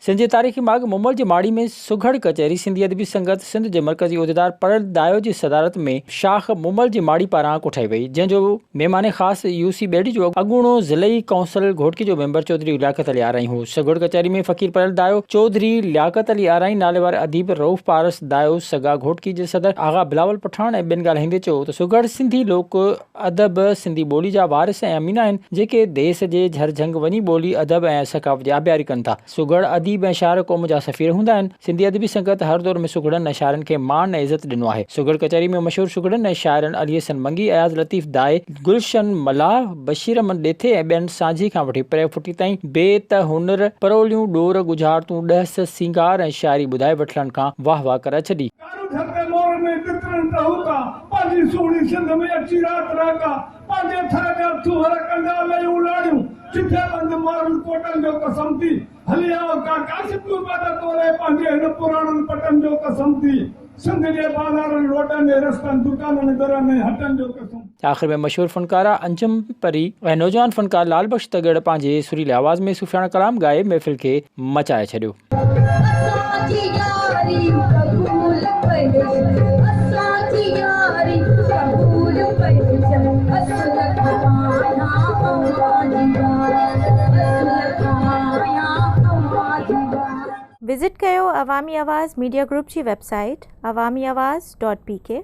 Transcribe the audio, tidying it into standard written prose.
सिंध जे तारीख़ी माॻ मुमल जी माड़ी में सुघड़ कचहरी सिंधी अदबी संगत सिंध जे मरकज़ी उहिदेदार परल दायो जी सदारत में शाख मुमल जी माड़ी पारां कोठाई वई, जंहिंजो महिमान ख़ासि यूसी बेडी जो अॻूणो ज़िलई कौंसल घोटकी जो मेंबर चौधरी लियाकत अली आराई हो। सुघड़ कचहरी में फ़कीर परल दायो चौधरी लियाकत अली आराई नाले वारे अदीब रऊफ़ पारस दायो सगा घोटकी जे सदर आगा बिलावल पठान ऐं ॿियनि ॻाल्हाईंदे चयो त सुघड़ सिंधी लोक अदब सिंधी ॿोली जा वारिस ऐं अमीना आहिनि, जेके देश जे झरझंग वञी ॿोली अदब ऐं सकाफ़त जी आबियारी कनि था। सुघड़ अदीब ऐं शाइर क़ौम जा सफ़ीर हूंदा आहिनि। सिंधी अदबी संगत हर दौर में सुघड़नि ऐं शाइरनि खे मान ऐं इज़त ॾिनो आहे। सुघड़ कचहरी में मशहूर सुघड़नि ऐं शाइरनि अली हसन मंगी, अयाज़ लतीफ़ दाए, गुलशन मलाह, बशीर अहमद ॾेथे ऐं ॿियनि सांझी खां वठी प्रे फुटी ताईं बेत हुनर परोलियूं ॾोर गुजारतूं ॾहस सिंगार ऐं शाइरी ॿुधाए वठलनि खां वाह वाह करे छॾी। आख़िर में मशहूर फनकारा अंजुम परी ऐं नौजवान फनकार लाल बख्श तगड़ पंहिंजे सुरीले आवाज़ में सूफ़ियाना कलाम ॻाए महफ़िल खे मचाए छॾियो। विज़िट कयो अवामी आवाज़ मीडिया ग्रुप जी वेबसाइट awamiawaz.pk।